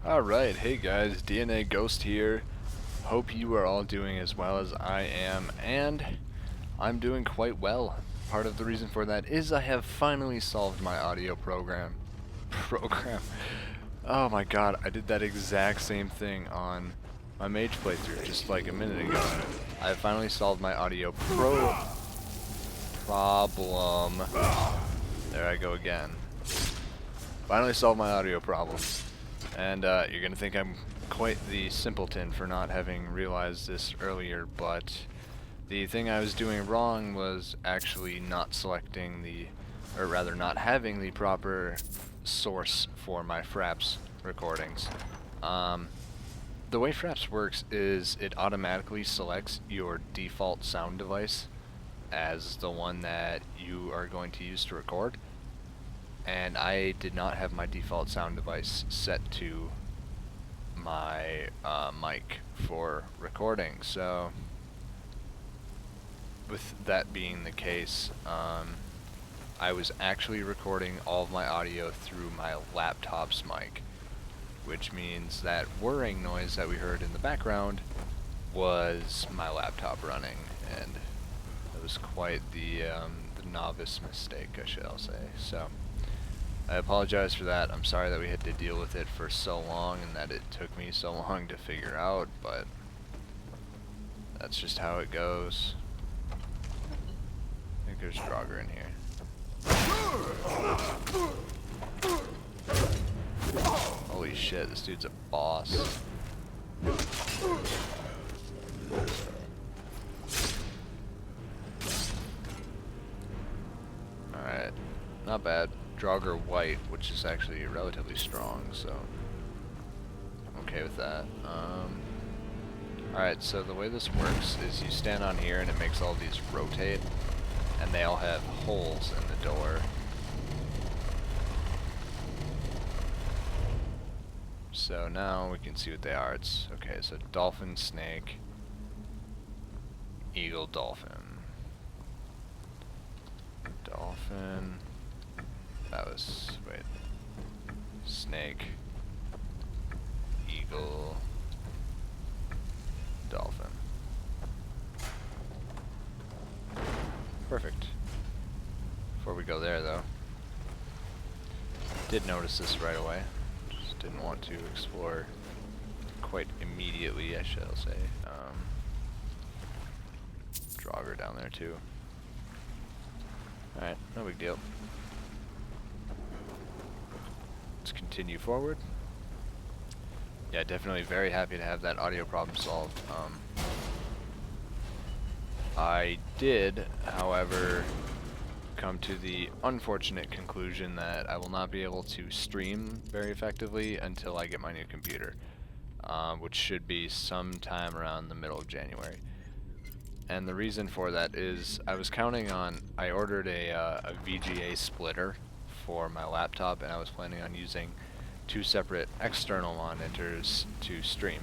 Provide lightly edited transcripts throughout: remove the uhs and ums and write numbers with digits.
Alright, hey guys, DNA Ghost here. Hope you are all doing as well as I am, and I'm doing quite well. Part of the reason for that is I have finally solved my audio program. Oh my god, I did that exact same thing on my mage playthrough just like a minute ago. I have finally solved my audio problem. There I go again. Finally solved my audio problem. And you're going to think I'm quite the simpleton for not having realized this earlier, but the thing I was doing wrong was actually not selecting the, or rather not having the proper source for my Fraps recordings. The way Fraps works is it automatically selects your default sound device as the one that you are going to use to record. And I did not have my default sound device set to my mic for recording, so with that being the case, I was actually recording all of my audio through my laptop's mic, which means that whirring noise that we heard in the background was my laptop running, and it was quite the novice mistake, I shall say. So I apologize for that. I'm sorry that we had to deal with it for so long and that it took me so long to figure out, but that's just how it goes. I think there's Draugr in here. Holy shit, this dude's a boss. Alright, not bad. Draugr white, which is actually relatively strong, so I'm okay with that. Alright, so the way this works is you stand on here and it makes all these rotate, and they all have holes in the door. So now we can see what they are. It's okay, so dolphin, snake, eagle, dolphin. Dolphin. That was, wait, snake, eagle, dolphin. Perfect. Before we go there though, did notice this right away, just didn't want to explore quite immediately, I shall say. Draugr down there too. Alright, no big deal. Let's continue forward. Yeah, definitely very happy to have that audio problem solved. I did, however, come to the unfortunate conclusion that I will not be able to stream very effectively until I get my new computer, which should be sometime around the middle of January. And the reason for that is I was counting on, I ordered a VGA splitter for my laptop, and I was planning on using 2 separate external monitors to stream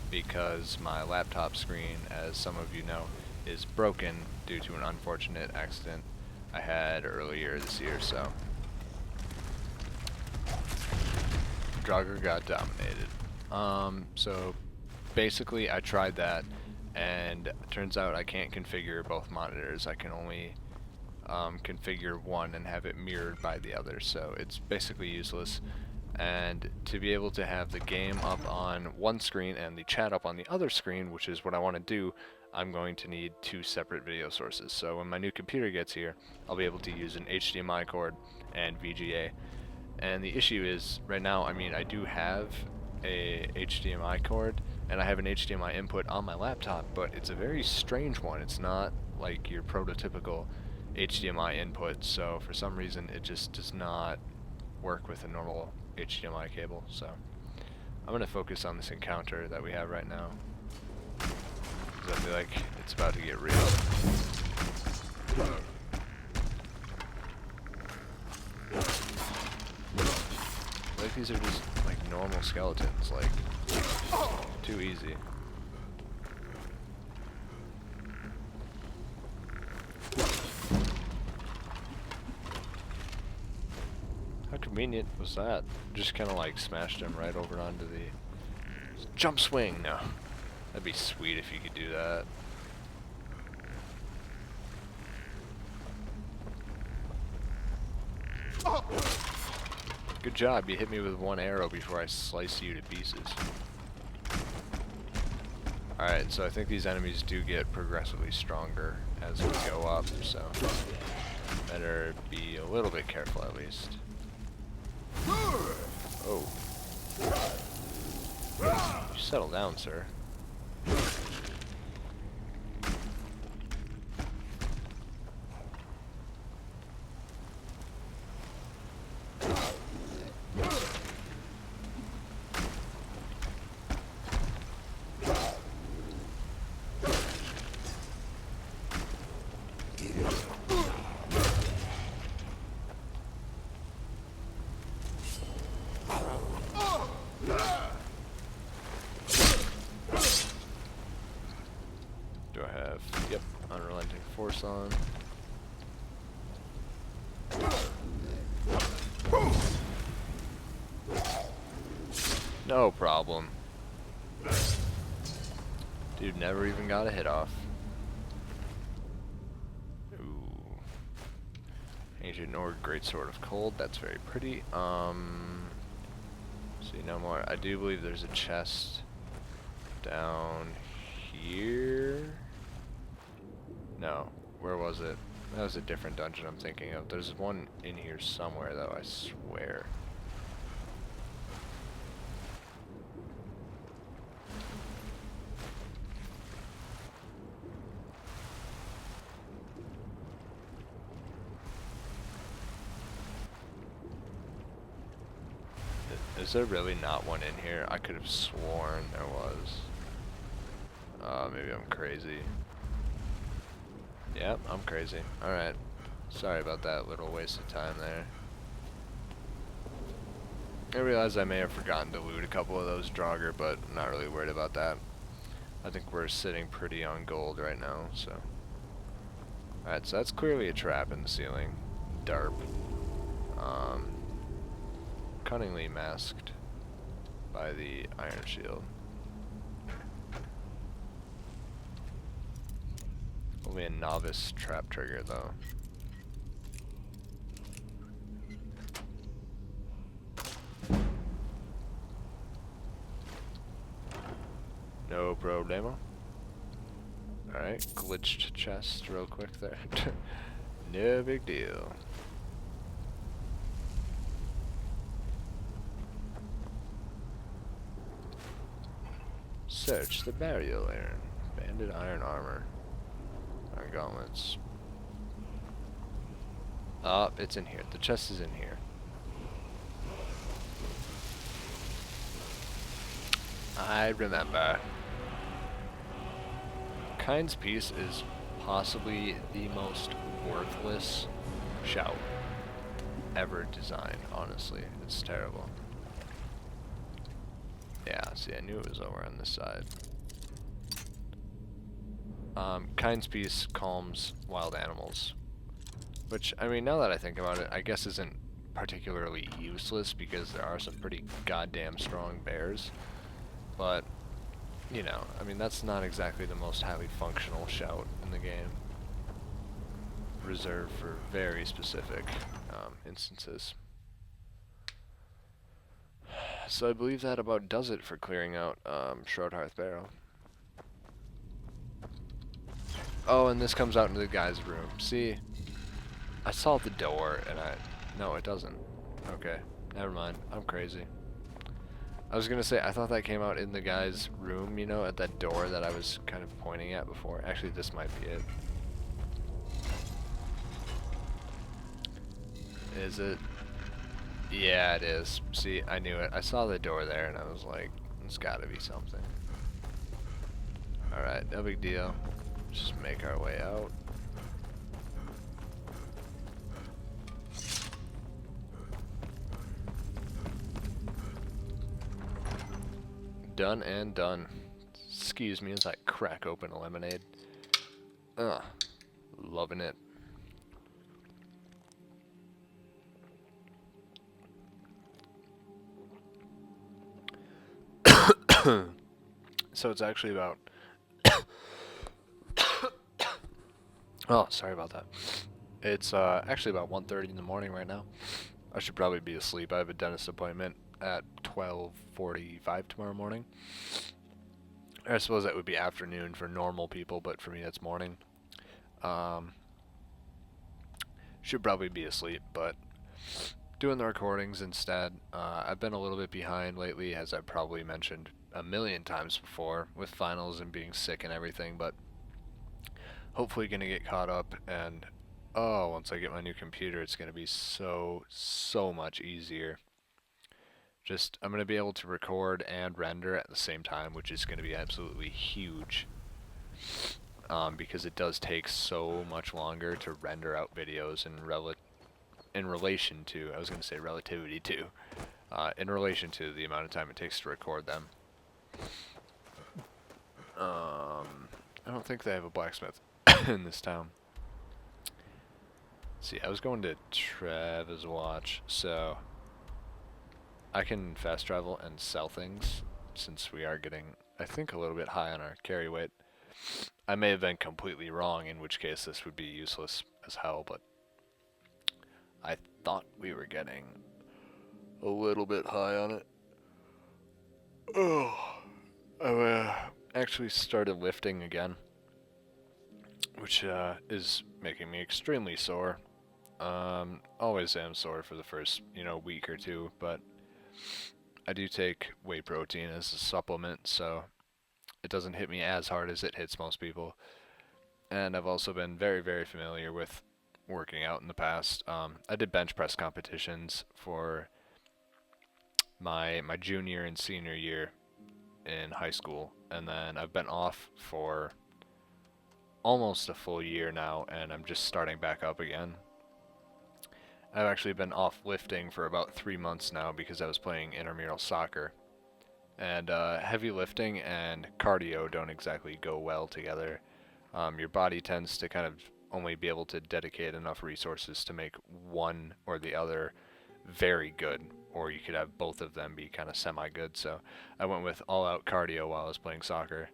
because my laptop screen, as some of you know, is broken due to an unfortunate accident I had earlier this year. So Draugr got dominated. So basically I tried that, and it turns out I can't configure both monitors. I can only configure one and have it mirrored by the other, so it's basically useless. And to be able to have the game up on one screen and the chat up on the other screen, which is what I want to do, I'm going to need 2 separate video sources. So when my new computer gets here, I'll be able to use an HDMI cord and VGA. And the issue is, right now, I mean, I do have a HDMI cord and I have an HDMI input on my laptop, but it's a very strange one. It's not like your prototypical HDMI input, so for some reason it just does not work with a normal HDMI cable. So I'm going to focus on this encounter that we have right now, because I feel like it's about to get real. Like, these are just like normal skeletons, like too easy. How could convenient was that? Just kind of like smashed him right over onto the jump swing. No, that'd be sweet if you could do that. Good job, you hit me with one arrow before I slice you to pieces. Alright, so I think these enemies do get progressively stronger as we go up, so better be a little bit careful at least. Oh. You settle down, sir. Do I have, yep, unrelenting force on. No problem. Dude never even got a hit off. Ooh. Ancient Nord, Great Sword of Cold, that's very pretty. See, no more. I do believe there's a chest down here. No, where was it? That was a different dungeon I'm thinking of. There's one in here somewhere though, I swear. Is there really not one in here? I could have sworn there was. Maybe I'm crazy. Yep, I'm crazy. Alright. Sorry about that little waste of time there. I realize I may have forgotten to loot a couple of those Draugr, but I'm not really worried about that. I think we're sitting pretty on gold right now, so. Alright, so that's clearly a trap in the ceiling. Darp. Cunningly masked by the iron shield. Only a novice trap trigger though. No problemo. Alright, glitched chest real quick there. No big deal. Search the burial urn. Banded iron armor. Iron gauntlets. Oh, it's in here. The chest is in here. I remember. Kind's Peace is possibly the most worthless shout ever designed, honestly. It's terrible. Yeah, see, I knew it was over on this side. Kind's Peace calms wild animals. Which, I mean, now that I think about it, I guess isn't particularly useless because there are some pretty goddamn strong bears. But, you know, I mean, that's not exactly the most highly functional shout in the game. Reserved for very specific instances. So I believe that about does it for clearing out Shroud, Hearth, Barrow. Oh, and this comes out into the guy's room. See, I saw the door and no, it doesn't. Okay, never mind. I'm crazy. I was gonna say, I thought that came out in the guy's room, you know, at that door that I was kind of pointing at before. Actually, this might be it. Is it? Yeah, it is. See, I knew it. I saw the door there and I was like, it's gotta be something. Alright, no big deal. Just make our way out. Done and done. Excuse me as I crack open a lemonade. Ugh, loving it. So it's actually about oh, sorry about that. It's actually about 1:30 in the morning right now. I should probably be asleep. I have a dentist appointment at 12:45 tomorrow morning. I suppose that would be afternoon for normal people, but for me that's morning. Um, should probably be asleep, but doing the recordings instead. I've been a little bit behind lately, as I've probably mentioned a million times before, with finals and being sick and everything, but hopefully gonna get caught up, and oh, once I get my new computer, it's gonna be so much easier. Just, I'm gonna be able to record and render at the same time, which is gonna be absolutely huge. Because it does take so much longer to render out videos in relation to, I was going to say relativity to, in relation to the amount of time it takes to record them. I don't think they have a blacksmith in this town. See, I was going to Travis Watch, so I can fast travel and sell things, since we are getting, I think, a little bit high on our carry weight. I may have been completely wrong, in which case this would be useless as hell, but I thought we were getting a little bit high on it. Oh, I actually started lifting again, which is making me extremely sore. Always am sore for the first, week or two, but I do take whey protein as a supplement, so it doesn't hit me as hard as it hits most people. And I've also been very, very familiar with working out in the past. I did bench press competitions for my junior and senior year in high school, and then I've been off for almost a full year now, and I'm just starting back up again. I've actually been off lifting for about 3 months now because I was playing intramural soccer. And heavy lifting and cardio don't exactly go well together. Your body tends to kind of only be able to dedicate enough resources to make one or the other very good, or you could have both of them be kind of semi-good. So I went with all-out cardio while I was playing soccer,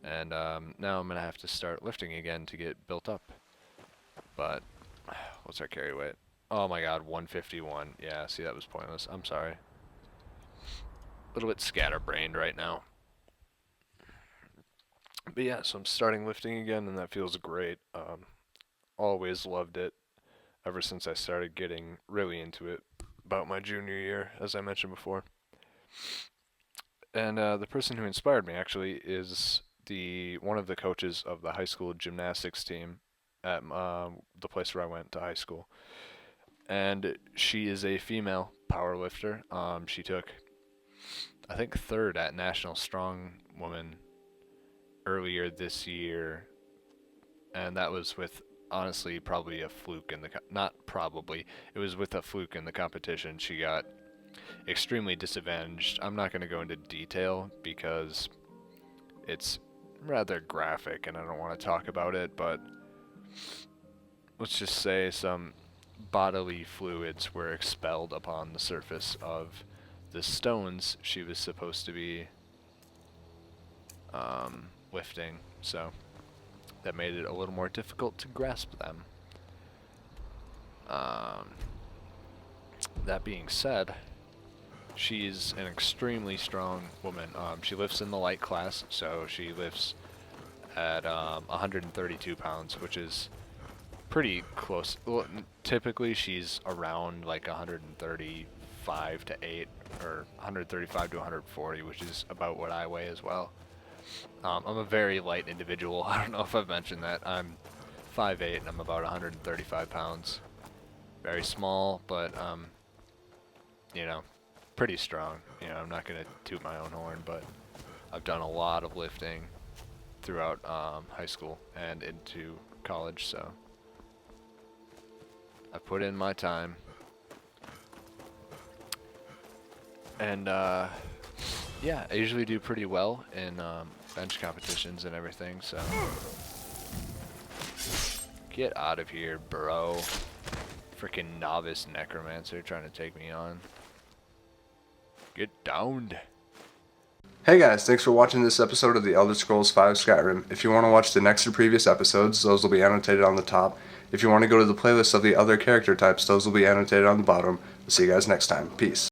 and now I'm going to have to start lifting again to get built up. But what's our carry weight? Oh my god, 151. Yeah, see, that was pointless. I'm sorry. A little bit scatterbrained right now. But yeah, so I'm starting lifting again, and that feels great. Always loved it ever since I started getting really into it about my junior year, as I mentioned before. And the person who inspired me actually is one of the coaches of the high school gymnastics team at the place where I went to high school. And she is a female powerlifter. She took, I think, 3rd at National Strong Woman earlier this year, and that was with, honestly, probably a fluke in the not probably, it was with a fluke in the competition. She got extremely disadvantaged. I'm not going to go into detail because it's rather graphic and I don't want to talk about it, but let's just say some bodily fluids were expelled upon the surface of the stones she was supposed to be lifting, so that made it a little more difficult to grasp them. That being said, she's an extremely strong woman. She lifts in the light class, so she lifts at 132 pounds, which is pretty close. Well, typically she's around like 135 to 8, or 135 to 140, which is about what I weigh as well. I'm a very light individual. I don't know if I've mentioned that. I'm 5'8", and I'm about 135 pounds. Very small, but, pretty strong. I'm not going to toot my own horn, but I've done a lot of lifting throughout high school and into college, so I've put in my time. And, yeah, I usually do pretty well in bench competitions and everything, so get out of here, bro. Freaking novice necromancer trying to take me on. Get downed. Hey guys, thanks for watching this episode of the Elder Scrolls V Skyrim. If you want to watch the next or previous episodes, those will be annotated on the top. If you want to go to the playlist of the other character types, those will be annotated on the bottom. We'll see you guys next time. Peace.